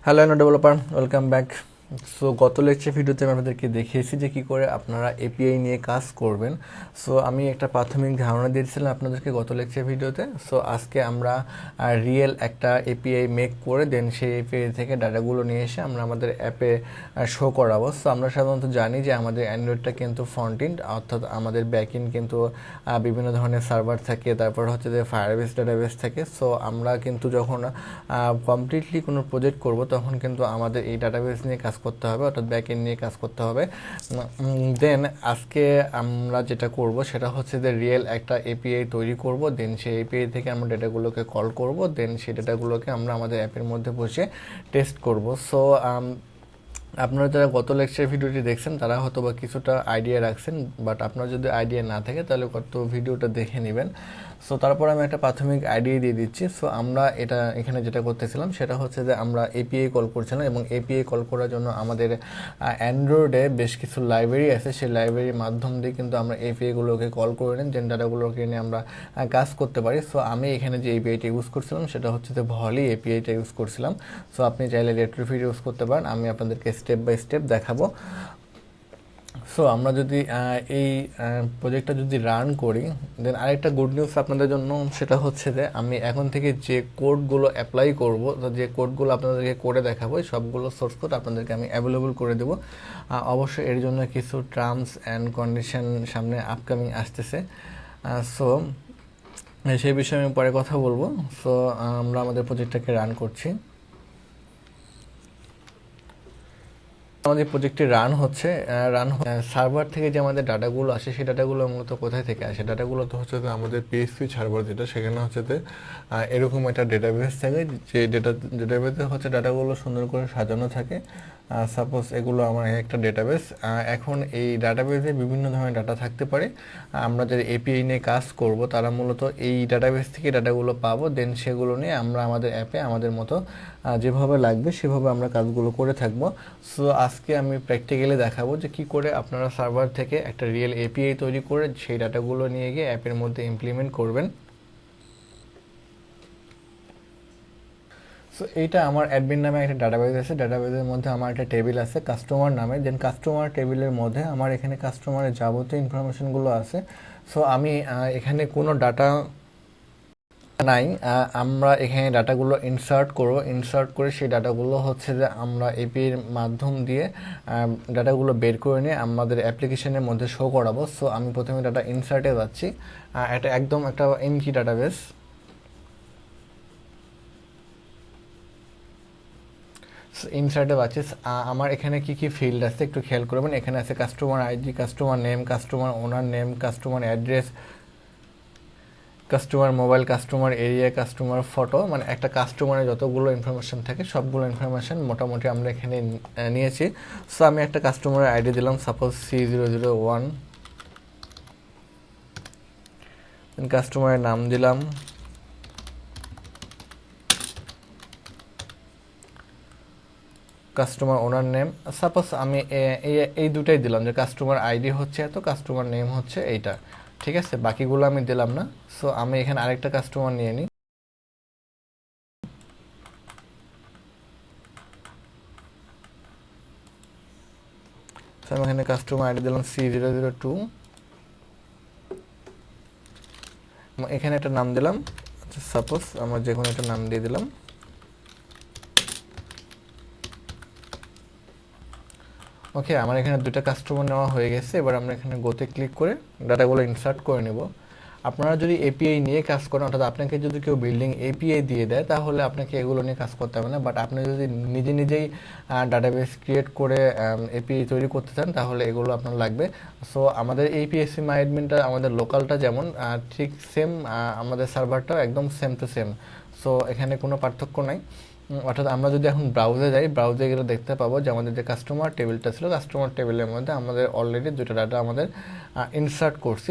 Hello developer, welcome back. So গত lecture ভিডিওতে আমি আপনাদেরকে দেখিয়েছি যে কী করে আপনারা এপিআই নিয়ে কাজ করবেন। সো আমি একটা প্রাথমিক ধারণা দিয়েছিলাম আপনাদেরকে গত লেকচার ভিডিওতে। সো আজকে আমরা রিয়েল একটা এপিআই মেক করে দেন সেই এপিআই থেকে ডাটাগুলো নিয়ে এসে আমরা আমাদের অ্যাপে শো করাবো। সো আমরা সাধারণত জানি যে আমাদের অ্যান্ড্রয়েডটা কিন্তু ফ্রন্ট এন্ড, অর্থাৎ আমাদের ব্যাক এন্ড কিন্তু বিভিন্ন ধরনের সার্ভার থাকে, তারপর হচ্ছে যে ফায়ারবেস ডাটাবেস থাকে। সো আমরা কিন্তু যখন কমপ্লিটলি কোনো প্রজেক্ট করব তখন কিন্তু আমাদের এই ডাটাবেস নিয়ে কাজ করতে হবে, অর্থাৎ ব্যাক এন্ড নিয়ে কাজ করতে হবে। দেন আজকে আমরা যেটা করব সেটা হচ্ছে যে রিয়েল একটা এপিআই তৈরি করব, দেন সেই এপিআই থেকে আমরা ডেটাগুলোকে কল করব, দেন সেই ডেটাগুলোকে আমরা আমাদের অ্যাপের মধ্যে বসে টেস্ট করব। সো আপনারা যারা গত লেকচার ভিডিওটি দেখছেন তারা হয়তো বা কিছুটা আইডিয়া রাখছেন, বাট আপনার যদি আইডিয়া না থাকে তাহলে গত ভিডিওটা দেখে নেবেন। সো তারপর আমি একটা প্রাথমিক আইডিয়া দিয়ে দিচ্ছি। সো আমরা এখানে যেটা করতেছিলাম সেটা হচ্ছে যে আমরা এপিআই কল করছিলাম, এবং এপিআই কল করার জন্য আমাদের অ্যান্ড্রয়েডে বেশ কিছু লাইব্রেরি আছে, সেই লাইব্রেরির মাধ্যম দিয়ে কিন্তু আমরা এপিআইগুলোকে কল করে নিই, দেন ডাটাগুলোকে নিয়ে আমরা কাজ করতে পারি। সো আমি এখানে যে এপিআইটা ইউজ করছিলাম সেটা হচ্ছে যে ভলি এপিআইটা ইউজ করছিলাম। সো আপনি চাইলে রেট্রোফিট ইউজ করতে পারেন, আমি আপনাদেরকে স্টেপ বাই স্টেপ দেখাবো। সো আমরা যদি এই প্রজেক্টটা যদি রান করি, দেন আরেকটা গুড নিউজ আপনাদের জন্য, সেটা হচ্ছে যে আমি এখন থেকে যে কোডগুলো অ্যাপ্লাই করব, যে কোডগুলো আপনাদেরকে করে দেখাবো, সবগুলো সোর্স কোড আপনাদেরকে আমি অ্যাভেলেবল করে দেবো। অবশ্যই এর জন্য কিছু টার্মস অ্যান্ড কন্ডিশন সামনে আপকামিং আসতেছে। সো সেই বিষয়ে আমি পরে কথা বলবো। সো আমরা আমাদের প্রজেক্টটাকে রান করছি। আমাদের প্রজেক্টটি রান হচ্ছে সার্ভার থেকে যে আমাদের ডাটাগুলো আসে সেই ডাটাগুলো মূলত কোথায় থেকে আসে? ডাটাগুলো তো হচ্ছে আমাদের পিএসপি সার্ভার, যেটা সেখানে হচ্ছে এরকম একটা ডেটাবেস থাকে, যে ডেটাবেসে হচ্ছে ডাটাগুলো সুন্দর করে সাজানো থাকে। সাপোজ এগুলো আমার একটা ডেটাবেস। এখন এই ডাটাবেসে বিভিন্ন ধরনের ডাটা থাকতে পারে। আমরা যারা এপিআই নিয়ে কাজ করব তারা মূলত এই ডাটাবেস থেকে ডাটাগুলো পাবো, দেন সেগুলো নিয়ে আমরা আমাদের অ্যাপে আমাদের মতো যেভাবে লাগবে সেভাবে আমরা কাজগুলো করে থাকবো। সো আজকে আমি প্র্যাকটিক্যালি দেখাবো যে কী করে আপনারা সার্ভার থেকে একটা রিয়েল এপিআই তৈরি করে সেই ডাটাগুলো নিয়ে গিয়ে অ্যাপের মধ্যে ইমপ্লিমেন্ট করবেন। সো এইটা আমার অ্যাডমিন নামে একটা ডাটাবেস আছে, ডাটাবেসের মধ্যে আমার একটা টেবিল আছে কাস্টমার নামে, দেন কাস্টমার টেবিলের মধ্যে আমার এখানে কাস্টমারের যাবতীয় ইনফরমেশনগুলো আছে। সো আমি এখানে কোনো ডাটা নাই, আমরা এখানে ডাটাগুলো ইনসার্ট করব, ইনসার্ট করে সেই ডাটাগুলো হচ্ছে যে আমরা এপিআইয়ের মাধ্যম দিয়ে ডাটাগুলো বের করে নিয়ে আমাদের অ্যাপ্লিকেশনের মধ্যে শো করাবো। সো আমি প্রথমে ডাটা ইনসার্টে যাচ্ছি, এটা একদম একটা এমটি ডাটাবেস। ইনসার্টে পাচ্ছি আমার এখানে কি কি ফিল্ড আছে একটু খেয়াল করবেন। এখানে আছে customer ID, customer name, customer owner name, customer address, customer mobile, customer area, customer photo, মানে একটা কাস্টমারের যতগুলো ইনফরমেশন থাকে সবগুলো ইনফরমেশন মোটামুটি আমরা এখানে নিয়েছি। সো আমি একটা কাস্টমারের আইডি দিলাম, সাপোজ C001, কাস্টমারের নাম দিলাম, কাস্টমার ওনার নেম, সাপোজ আমি এই দুটাই দিলাম, যে কাস্টমার আইডি হচ্ছে এত, কাস্টমার নেম হচ্ছে এইটা, ঠিক আছে, বাকিগুলো আমি দিলাম না। সো আমি এখানে আরেকটা কাস্টমার নিয়ে নিই। সো আমি এখানে কাস্টমার আইডি দিলাম C002, এখানে একটা নাম দিলাম, আচ্ছা সাপোজ আমরা যে কোনো একটা নাম দিয়ে দিলাম। ওকে, আমার এখানে দুটো কাস্টমার নেওয়া হয়ে গেছে। এবার আমরা এখানে গোতে ক্লিক করে ডাটাগুলো ইনসার্ট করে নেব। আপনারা যদি এপিআই নিয়ে কাজ করেন, অর্থাৎ আপনাকে যদি কেউ বিল্ডিং এপিআই দিয়ে দেয় তাহলে আপনাকে এগুলো নিয়ে কাজ করতে হবে না, বাট আপনি যদি নিজেই ডাটাবেস ক্রিয়েট করে এপিআই তৈরি করতে চান তাহলে এগুলো আপনার লাগবে। সো আমাদের এই পিএসসি মাই অ্যাডমিনটা আমাদের লোকালটা যেমন ঠিক সেম, আমাদের সার্ভারটাও একদম সেম টু সেম। সো এখানে কোনো পার্থক্য নাই। অর্থাৎ আমরা যদি এখন ব্রাউজে যাই, ব্রাউজে গেলে দেখতে পাবো যে আমাদের যে কাস্টমার টেবিলটা ছিল, কাস্টমার টেবিলের মধ্যে আমাদের অলরেডি দুটো ডাটা আমাদের ইনসার্ট করছি,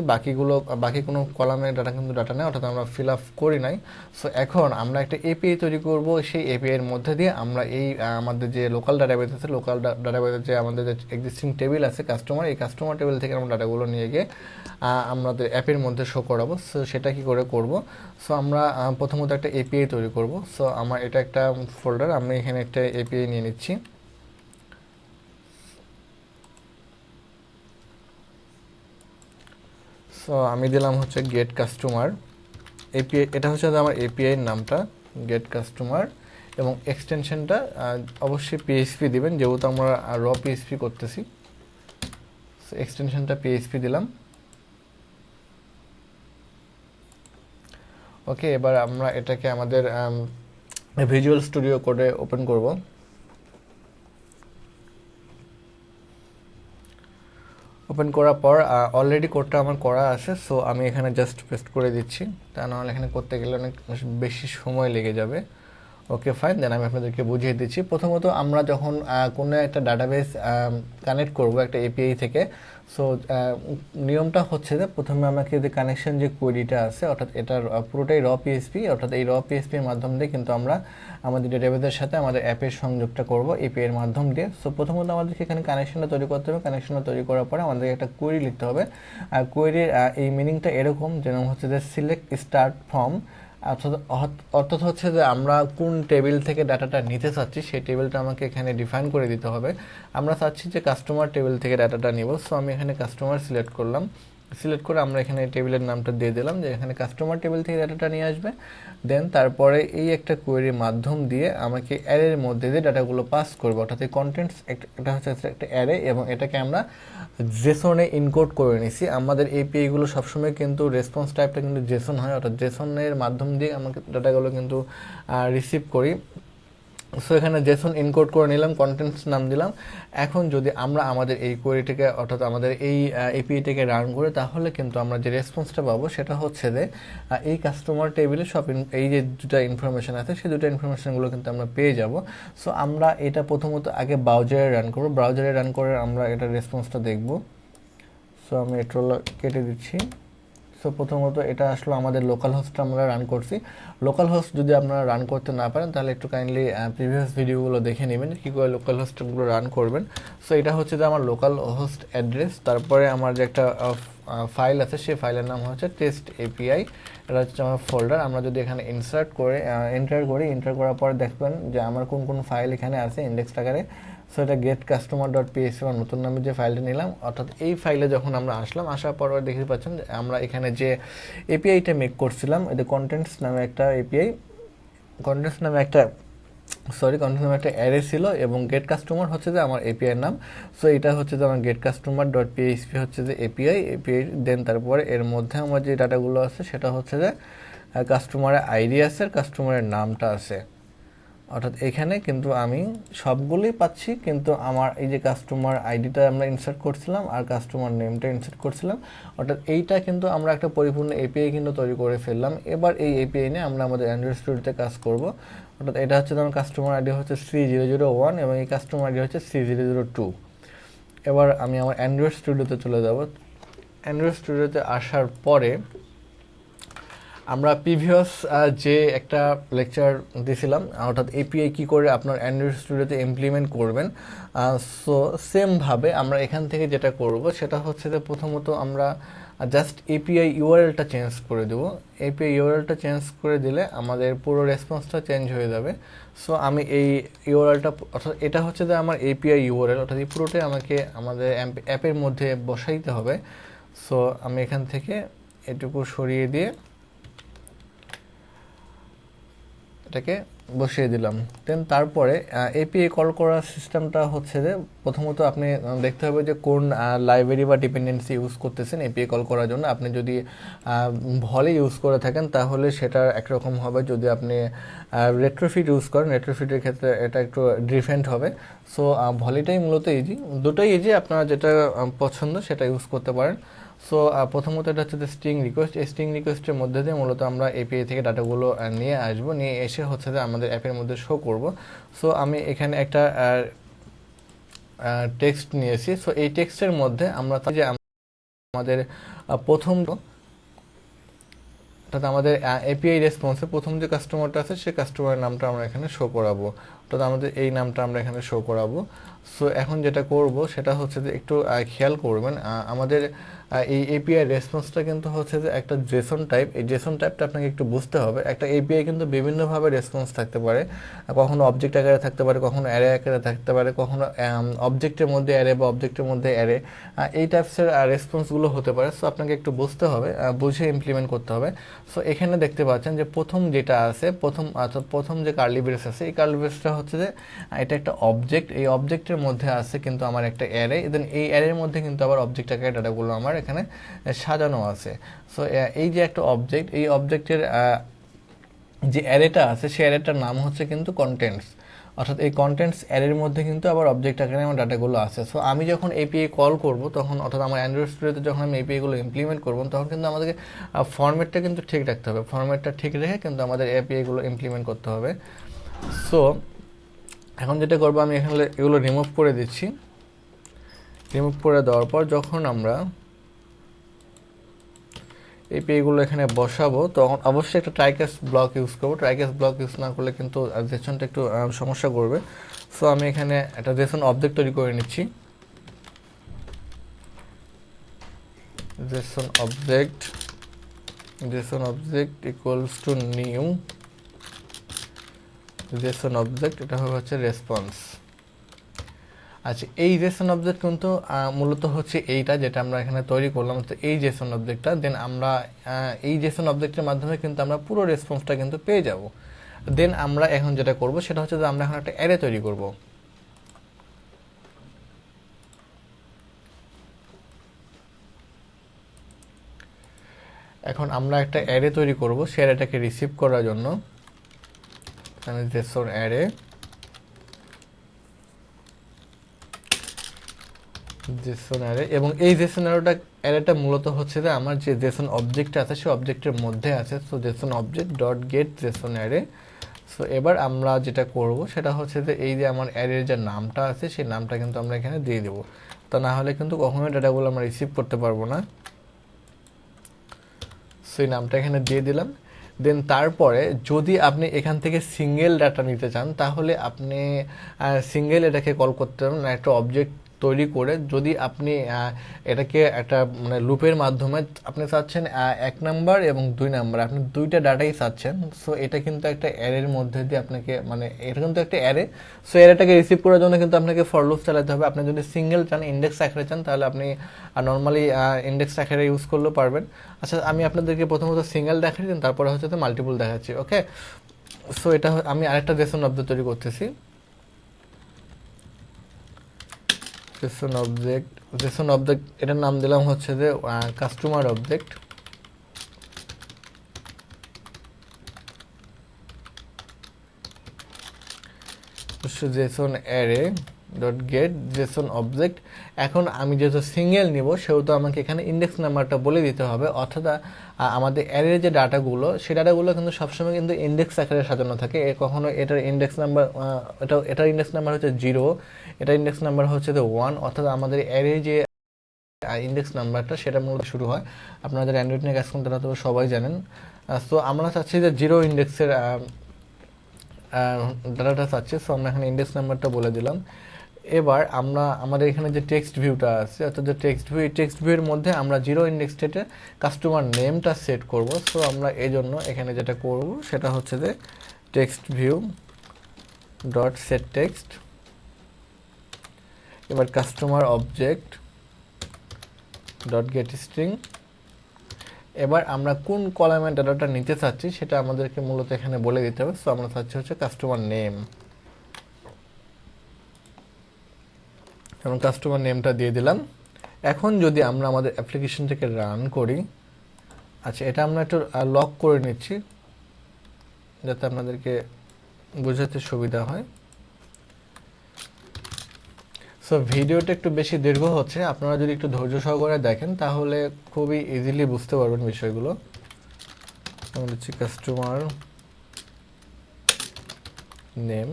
বাকি কোনো কলামের ডাটা কিন্তু ডাটা নেই, অর্থাৎ আমরা ফিল আপ করি নাই। সো এখন আমরা একটা এপিআই তৈরি করব, সেই এপিআইয়ের মধ্যে দিয়ে আমরা এই আমাদের যে লোকাল ডাটাবেস আছে, লোকাল ডাটাবেসের যে আমাদের যে এক্সিস্টিং টেবিল আছে কাস্টমার, এই কাস্টমার টেবিল থেকে আমরা ডাটাগুলো নিয়ে গিয়ে আমাদের অ্যাপের মধ্যে শো করাবো। সো সেটা কি করে করব? সো আমরা প্রথমত একটা এপিআই তৈরি করব। সো আমার এটা একটা ফোল্ডার, আমি এখানে একটা এপিআই নিয়ে নিচ্ছি। সো আমি দিলাম হচ্ছে গেট কাস্টমার এপিআই, এটা হচ্ছে আমার এপিআই নামটা গেট কাস্টমার, এবং এক্সটেনশনটা অবশ্যই পিএইচপি দিবেন, যেহেতু আমরা র পিএইচপি করতেছি। সো এক্সটেনশনটা পিএইচপি দিলাম। ওকে, এবার আমরা এটাকে আমাদের ভিজুয়াল স্টুডিও কোডে ওপেন করব। ওপেন করার পর অলরেডি কোডটা আমার করা আছে, সো আমি এখানে জাস্ট পেস্ট করে দিচ্ছি, তা নাহলে এখানে করতে গেলে অনেক বেশি সময় লেগে যাবে। ওকে ফাইন, দেন আমি আপনাদেরকে বুঝিয়ে দিচ্ছি। প্রথমত আমরা যখন কোনো একটা ডাটাবেস কানেক্ট করব একটা এপিআই থেকে, সো নিয়মটা হচ্ছে যে প্রথমে আমাকে যে কানেকশন যে কোয়েরিটা আছে, অর্থাৎ এটার পুরোটাই র পিএইচপি, অর্থাৎ এই র পিএইচপির মাধ্যম দিয়ে কিন্তু আমরা আমাদের ডাটাবেসের সাথে আমাদের অ্যাপের সংযোগটা করব এপিআই এর মাধ্যম দিয়ে। সো প্রথমত আমাদেরকে এখানে কানেকশনটা তৈরি করতে হবে। কানেকশনটা তৈরি করার পরে আমাদের একটা কোয়েরি লিখতে হবে। আর কোয়েরির এই মিনিংটা এরকম, যেরকম হচ্ছে যে সিলেক্ট স্টার্ট ফ্রম, অর্থাৎ হচ্ছে যে আমরা কোন টেবিল থেকে ডাটাটা নিতে চাচ্ছি সেই টেবিলটা আমাকে এখানে ডিফাইন করে দিতে হবে। আমরা চাচ্ছি যে কাস্টমার টেবিল থেকে ডাটাটা নিব, সো আমি এখানে কাস্টমার সিলেক্ট করলাম। সিলেক্ট করে আমরা এখানে টেবিলের নামটা দিয়ে দিলাম যে এখানে কাস্টমার টেবিল থেকে ডাটাটা নিয়ে আসবে। দেন তারপরে এই একটা কোয়েরির মাধ্যম দিয়ে আমাকে অ্যারের মধ্যে দিয়ে ডাটাগুলো পাস করবে, অর্থাৎ এই কন্টেন্টস এটা হচ্ছে একটা অ্যারে, এবং এটাকে আমরা জেসনে ইনকোড করে নিছি। আমাদের এপিআইগুলো সবসময় কিন্তু রেসপন্স টাইপটা কিন্তু জেসন হয়, অর্থাৎ জেসনের মাধ্যম দিয়ে আমাকে ডাটাগুলো কিন্তু রিসিভ করি। সো এখানে জেসন ইনকোড করে নিলাম, কন্টেন্টস নাম দিলাম। এখন যদি আমরা আমাদের এই কোয়েরিটাকে, অর্থাৎ আমাদের এই এপিআইটাকে রান করে, তাহলে কিন্তু আমরা যে রেসপন্সটা পাবো সেটা হচ্ছে যে এই কাস্টমার টেবিলে সব এই যে দুটা ইনফরমেশন আছে সেই দুটো ইনফরমেশনগুলো কিন্তু আমরা পেয়ে যাব। সো আমরা এটা প্রথমত আগে ব্রাউজারে রান করব, ব্রাউজারে রান করে আমরা এটা রেসপন্সটা দেখব। সো আমি এটা কেটে দিচ্ছি। সো প্রথমত এটা আসলে আমাদের লোকাল হোস্টটা আমরা রান করছি। লোকাল হোস্ট যদি আপনারা রান করতে না পারেন তাহলে একটু কাইন্ডলি প্রিভিয়াস ভিডিওগুলো দেখে নেবেন কী করে লোকাল হোস্টগুলো রান করবেন। সো এটা হচ্ছে যে আমার লোকাল হোস্ট অ্যাড্রেস, তারপরে আমার যে একটা ফাইল আছে সেই ফাইলের নাম হচ্ছে টেস্ট এপিআই, এটা হচ্ছে আমার ফোল্ডার। আমরা যদি এখানে ইনসার্ট করে এন্টার করার পর দেখবেন যে আমার কোন কোন ফাইল এখানে আছে ইন্ডেক্স আকারে। সো এটা গেট কাস্টমার ডট পিএইচপি আমার নতুন নামে যে ফাইলটা নিলাম, অর্থাৎ এই ফাইলে যখন আমরা আসলাম, আসার পর দেখতে পাচ্ছেন যে আমরা এখানে যে এপিআইটা মেক করছিলাম, এটা কন্টেন্টস নামে একটা এপিআই, কন্টেন্টস নামে একটা অ্যারে ছিল, এবং গেট কাস্টমার হচ্ছে যে আমার এপিআই নাম। সো এটা হচ্ছে যে আমার গেট কাস্টমার ডট পিএইচপি হচ্ছে যে এপিআই। দেন তারপরে এর মধ্যে আমার যে ডাটাগুলো আছে সেটা হচ্ছে যে কাস্টমারের আইডি আছে আর কাস্টমারের নামটা আছে, অর্থাৎ এখানে কিন্তু আমি সবগুলোই পাচ্ছি, কিন্তু আমার এই যে কাস্টমার আইডিটা আমরা ইনসার্ট করছিলাম আর কাস্টমার নেমটা ইনসার্ট করছিলাম, অর্থাৎ এইটা কিন্তু আমরা একটা পরিপূর্ণ এপিআই কিন্তু তৈরি করে ফেললাম। এবার এই এপিআই নিয়ে আমরা আমাদের অ্যান্ড্রয়েড স্টুডিওতে কাজ করব। অর্থাৎ এটা হচ্ছে আমার কাস্টমার আইডি হচ্ছে 3001 এবং এই কাস্টমার আইডি হচ্ছে 3002। এবার আমি আমার অ্যান্ড্রয়েড স্টুডিওতে চলে যাব। অ্যান্ড্রয়েড স্টুডিওতে আসার পরে আমরা প্রিভিয়াস যে একটা লেকচার দিয়েছিলাম, অর্থাৎ এপিআই কী করে আপনার অ্যান্ড্রয়েড স্টুডিওতে ইমপ্লিমেন্ট করবেন, সো সেমভাবে আমরা এখান থেকে যেটা করব সেটা হচ্ছে যে প্রথমত আমরা জাস্ট এপিআই ইউআরএলটা চেঞ্জ করে দেবো। এপিআই ইউআরএলটা চেঞ্জ করে দিলে আমাদের পুরো রেসপন্সটা চেঞ্জ হয়ে যাবে। সো আমি এই ইউআরএলটা, অর্থাৎ এটা হচ্ছে যে আমার এপিআই ইউআরএল, অর্থাৎ এই পুরোটাই আমাকে আমাদের অ্যাপের মধ্যে বসাইতে হবে। সো আমি এখান থেকে এটুকু সরিয়ে দিয়ে এটাকে বসিয়ে দিলাম। দেন তারপরে এপিআই কল করার সিস্টেমটা হচ্ছে যে প্রথমত আপনি দেখতে হবে যে কোন লাইব্রেরি বা ডিপেন্ডেন্সি ইউজ করতেছেন এপিআই কল করার জন্য। আপনি যদি ভলি ইউজ করে থাকেন তাহলে সেটা একরকম হবে, যদি আপনি রেট্রোফিট ইউজ করেন রেট্রোফিটের ক্ষেত্রে এটা একটু ডিফারেন্ট হবে। সো ভলিটাই মূলত ইজি, দুটোই ইজি, আপনারা যেটা পছন্দ সেটা ইউজ করতে পারেন। সো প্রথমত এটা হচ্ছে স্ট্রিং রিকোয়েস্ট, এই স্ট্রিং রিকোয়েস্টের মধ্যে দিয়ে মূলত আমরা এপিআই থেকে ডাটাগুলো নিয়ে আসবো, নিয়ে এসে হচ্ছে যে আমাদের অ্যাপের মধ্যে শো করব। সো আমি এখানে একটা টেক্সট নিয়েছি। সো এই টেক্সটের মধ্যে আমরা যে আমাদের প্রথম, অর্থাৎ আমাদের এপিআই রেসপন্সে প্রথম যে কাস্টমারটা আছে সেই কাস্টমারের নামটা আমরা এখানে শো করাবো, অর্থাৎ আমাদের এই নামটা আমরা এখানে শো করাবো। সো এখন যেটা করব সেটা হচ্ছে যে একটু খেয়াল করবেন, আমাদের এই এপিআই রেসপন্সটা কিন্তু হচ্ছে যে একটা জেসন টাইপ। এই জেসন টাইপটা আপনাকে একটু বুঝতে হবে। একটা এপিআই কিন্তু বিভিন্নভাবে রেসপন্স থাকতে পারে, কখনো অবজেক্ট আকারে থাকতে পারে, কখনো অ্যারে আকারে থাকতে পারে, কখনো অবজেক্টের মধ্যে অ্যারে বা অবজেক্টের মধ্যে অ্যারে, এই টাইপসের রেসপন্সগুলো হতে পারে। সো আপনাকে একটু বুঝতে হবে, বুঝে ইমপ্লিমেন্ট করতে হবে। সো এখানে দেখতে পাচ্ছেন যে প্রথম যেটা আছে, প্রথম যে কার্লি ব্রেস আছে, এই কার্লি ব্রেসটা হচ্ছে যে এটা একটা অবজেক্ট। এই অবজেক্টের মধ্যে আছে কিন্তু আমার একটা অ্যারে, দেন এই অ্যারের মধ্যে কিন্তু আবার অবজেক্ট আকারে ডাটাগুলো আমার এখানে সাজানো আছে। সো এই যে একটা অবজেক্ট, এই অবজেক্টের যে অ্যারেটা আছে সেই অ্যারেটার নাম হচ্ছে কিন্তু কন্টেন্টস। অর্থাৎ এই কন্টেন্টস অ্যারের মধ্যে কিন্তু আবার অবজেক্ট আকারে আমার ডাটাগুলো আছে। সো আমি যখন এপিআই কল করব তখন, অর্থাৎ আমার অ্যান্ড্রয়েড স্টুডিওতে যখন আমি এপিআইগুলো ইমপ্লিমেন্ট করব, তখন কিন্তু আমাদেরকে ফরম্যাটটা কিন্তু ঠিক রাখতে হবে। ফরম্যাটটা ঠিক রেখে কিন্তু আমাদের এপিআইগুলো ইমপ্লিমেন্ট করতে হবে। সো এখন যেটা করবো, আমি এখানে এগুলো রিমুভ করে দিচ্ছি। রিমুভ করে দেওয়ার পর যখন আমরা এপিআইগুলো এখানে বসাবো, তখন অবশ্যই একটা ট্রাইক্যাস্ট ব্লক ইউজ করবো। ট্রাইক্যাস্ট ব্লক ইউজ না করলে কিন্তু জেসনটা একটু সমস্যা করবে। সো আমি এখানে একটা জেসন অবজেক্ট তৈরি করে নিচ্ছি। Jason object equals to new Jason object, এটা হচ্ছে রেসপন্স। আচ্ছা, এই জেসন অবজেক্ট কিন্তু মূলত হচ্ছে এইটা যেটা আমরা এখানে তৈরি করলাম, তো এই জেসন অবজেক্টটা। দেন আমরা এই জেসন অবজেক্টের মাধ্যমে কিন্তু আমরা পুরো রেসপন্সটা কিন্তু পেয়ে যাব। দেন আমরা এখন যেটা করব সেটা হচ্ছে যে আমরা এখন একটা অ্যারে তৈরি করব। এখন আমরা একটা অ্যারে তৈরি করব, সেই অ্যারেটাকে রিসিভ করার জন্য আমি জেসন অ্যারে এবং এই জেসন অ্যারেটা মূলত হচ্ছে যে আমার যে জেসন অবজেক্ট আছে সেই অবজেক্টের মধ্যে আছে। So Jason object dot gate Jason array. So এবার আমরা যেটা করব সেটা হচ্ছে যে এই যে আমার অ্যারের যে নামটা আছে সেই নামটা কিন্তু আমরা এখানে দিয়ে দেবো, তা না হলে কিন্তু কখনোই ডাটাগুলো আমরা রিসিভ করতে পারবো না। সো এই নামটা এখানে দিয়ে দিলাম। দেন তারপরে যদি আপনি এখান থেকে সিঙ্গেল ডাটা নিতে চান, তাহলে আপনি সিঙ্গেল এটাকে কল করতে পারেন, একটা অবজেক্ট তৈরি করে। যদি আপনি এটাকে একটা মানে লুপের মাধ্যমে আপনি চাচ্ছেন 1 নাম্বার এবং 2 নাম্বার, আপনি দুইটা ডাটাই চাচ্ছেন। সো এটা কিন্তু একটা অ্যারের মধ্যে দিয়ে আপনাকে, মানে এটা কিন্তু একটা অ্যারে। সো অ্যারেটাকে রিসিভ করার জন্য কিন্তু আপনাকে ফর লুপ চালাতে হবে। আপনি যদি সিঙ্গেল চান, ইন্ডেক্স আকারে চান, তাহলে আপনি নর্মালি ইন্ডেক্স আকারে ইউজ করলেও পারবেন। আচ্ছা, আমি আপনাদেরকে প্রথমত সিঙ্গেল দেখাচ্ছি, তারপরে হচ্ছে তো মাল্টিপল দেখাচ্ছি। ওকে, সো এটা আমি আরেকটা জেসন অবজেক্ট তৈরি করতেছি। জেসন অবজেক্ট এটার নাম দিলাম হচ্ছে যে customer object. Jason array dot gate Jason object. এখন আমি যেহেতু সিঙ্গেল নিব, সেহেতু আমাকে এখানে ইন্ডেক্স নাম্বারটা বলে দিতে হবে। অর্থাৎ আমাদের অ্যারের যে ডাটাগুলো, সেই ডাটাগুলো কিন্তু সবসময় কিন্তু ইন্ডেক্স আকারে সাজানো থাকে। কখনো এটার ইন্ডেক্স নাম্বার, এটার ইন্ডেক্স নাম্বার হচ্ছে 0, এটার ইন্ডেক্স নাম্বার হচ্ছে 1। অর্থাৎ আমাদের অ্যারে যে ইন্ডেক্স নাম্বারটা সেটা মূলত শুরু হয়, আপনারা যারা অ্যান্ড্রয়েড নিয়ে কাজ করেন তারা তো সবাই জানেন। সো আমরা চাচ্ছি যে 0 ইন্ডেক্সের ডাটাটা চাচ্ছি। সো আমরা এখানে ইন্ডেক্স নাম্বারটা বলে দিলাম। এবার আমরা আমাদের এখানে যে টেক্সট ভিউটা আছে, অর্থাৎ যে টেক্সট ভিউ, এই টেক্সট ভিউয়ের মধ্যে আমরা 0 ইন্ডেক্স স্টেটে কাস্টমার নেমটা সেট করব। সো আমরা এই জন্য এখানে যেটা করব সেটা হচ্ছে যে text view dot set text. এবার customer object dot get string. এবার আমরা কোন কলামের ডাটাটা নিতে চাচ্ছি সেটা আমাদেরকে মূলত এখানে বলে দিতে হবে। সো আমরা চাচ্ছি হচ্ছে কাস্টমার নেম, এবং কাস্টমার নেমটা দিয়ে দিলাম। এখন যদি আমরা আমাদের অ্যাপ্লিকেশনটাকে রান করি, আচ্ছা এটা আমরা একটু লক করে নিচ্ছি যাতে আপনাদেরকে বোঝাতে সুবিধা হয়। সো ভিডিওটা একটু বেশি দীর্ঘ হচ্ছে, আপনারা যদি একটু ধৈর্য সহকারে দেখেন তাহলে খুবই ইজিলি বুঝতে পারবেন বিষয়গুলো। আমরা দিচ্ছি কাস্টমার নেম,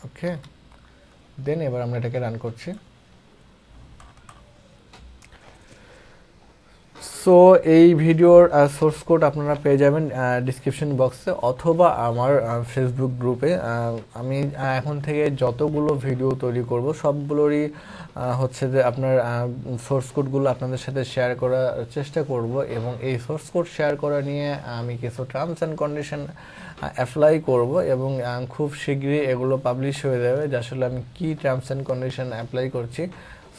ওকে। দেন এবার আমরা এটাকে রান করছি। সো এই ভিডিওর সোর্স কোড আপনারা পেয়ে যাবেন ডিসক্রিপশন বক্সে অথবা আমার ফেসবুক গ্রুপে। আমি এখন থেকে যতগুলো ভিডিও তৈরি করব সবগুলোরই হচ্ছে যে আপনার সোর্স কোডগুলো আপনাদের সাথে শেয়ার করার চেষ্টা করব, এবং এই সোর্স কোড শেয়ার করা নিয়ে আমি কিছু টার্মস অ্যান্ড কন্ডিশন অ্যাপ্লাই করব, এবং খুব শীঘ্রই এগুলো পাবলিশ হয়ে যাবে যে আসলে আমি কী টার্মস অ্যান্ড কন্ডিশন অ্যাপ্লাই করছি।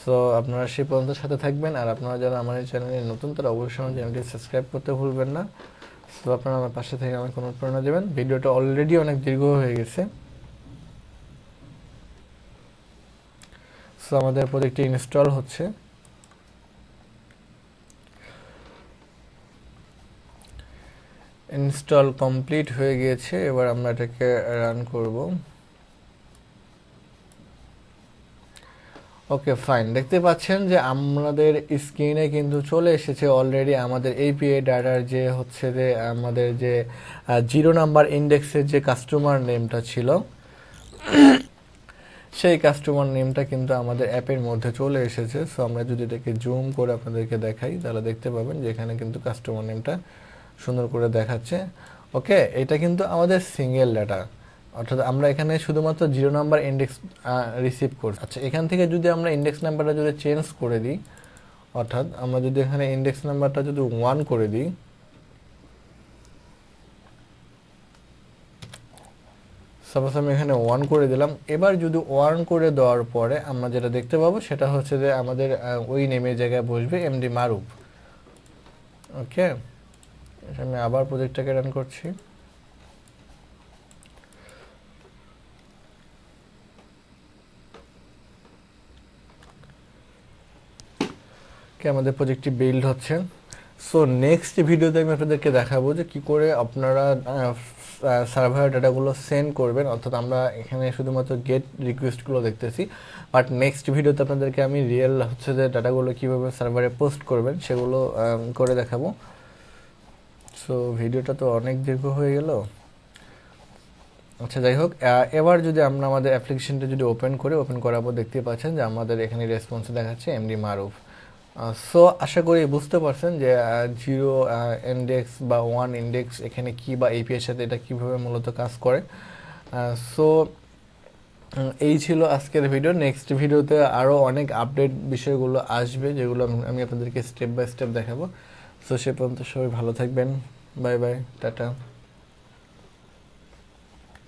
সো আপনারা সেই পর্যন্ত সাথে থাকবেন, আর আপনারা যারা আমার এই চ্যানেলে নতুন তারা অবশ্যই আমার চ্যানেলটি সাবস্ক্রাইব করতে ভুলবেন না। সো আপনারা আমার পাশে থেকে আমাকে অনুপ্রেরণা দেবেন। ভিডিওটা অলরেডি অনেক দীর্ঘ হয়ে গেছে। সো আমাদের প্রজেক্টটি ইনস্টল হচ্ছে। ইনস্টল কমপ্লিট হয়ে গিয়েছে, এবার আমরা এটাকে রান করব। ওকে ফাইন, দেখতে পাচ্ছেন যে আমাদের স্ক্রিনে কিন্তু চলে এসেছে অলরেডি আমাদের এপিআই ডাটার যে হচ্ছে যে আমাদের যে 0 নাম্বার ইন্ডেক্সের যে কাস্টমার নেমটা ছিল সেই কাস্টমার নেমটা কিন্তু আমাদের অ্যাপের মধ্যে চলে এসেছে। সো আমরা যদি এটাকে জুম করে আপনাদেরকে দেখাই তাহলে দেখতে পাবেন যে এখানে কিন্তু কাস্টমার নেমটা সুন্দর করে দেখাচ্ছে। ওকে, এটা কিন্তু আমাদের সিঙ্গেল ডাটা, অর্থাৎ আমরা এখানে শুধুমাত্র 0 নাম্বার ইন্ডেক্স রিসিভ করছি। আচ্ছা, এখান থেকে যদি আমরা ইন্ডেক্স নাম্বারটা যদি চেঞ্জ করে দিই, অর্থাৎ আমরা যদি এখানে ইন্ডেক্স নাম্বারটা যদি 1 করে দিই, সাপোজ আমি এখানে 1 করে দিলাম। এবার যদি 1 করে দেওয়ার পরে আমরা যেটা দেখতে পাবো সেটা হচ্ছে যে আমাদের ওই নেমের জায়গায় বসবে এমডি মারুফ। ওকে, আমি আবার প্রজেক্টটাকে রান করছি। আমাদের প্রজেক্টটি বিল্ড হচ্ছে। সো নেক্সট ভিডিওতে আমি আপনাদেরকে দেখাবো যে কী করে আপনারা সার্ভার ডাটাগুলো সেন্ড করবেন, অর্থাৎ আমরা এখানে শুধুমাত্র গেট রিকোয়েস্টগুলো দেখতেছি, বাট নেক্সট ভিডিওতে আপনাদেরকে আমি রিয়েল হচ্ছে যে ডাটাগুলো কীভাবে সার্ভারে পোস্ট করবেন সেগুলো করে দেখাবো। সো ভিডিওটা তো অনেক দীর্ঘ হয়ে গেল। আচ্ছা, যাই হোক, এবার যদি আমরা আমাদের অ্যাপ্লিকেশনটা যদি ওপেন করার পর দেখতে পাচ্ছেন যে আমাদের এখানে রেসপন্সে দেখাচ্ছে এমডি মারুফ। সো আশা করি বুঝতে পারছেন যে 0 ইন্ডেক্স বা 1 ইন্ডেক্স এখানে কি, বা এপিআইয়ের সাথে এটা কীভাবে মূলত কাজ করে। সো এই ছিল আজকের ভিডিও। নেক্সট ভিডিওতে আরও অনেক আপডেট বিষয়গুলো আসবে যেগুলো আমি আপনাদেরকে স্টেপ বাই স্টেপ দেখাবো। সো সে পর্যন্ত সবাই ভালো থাকবেন। Bye bye, tata.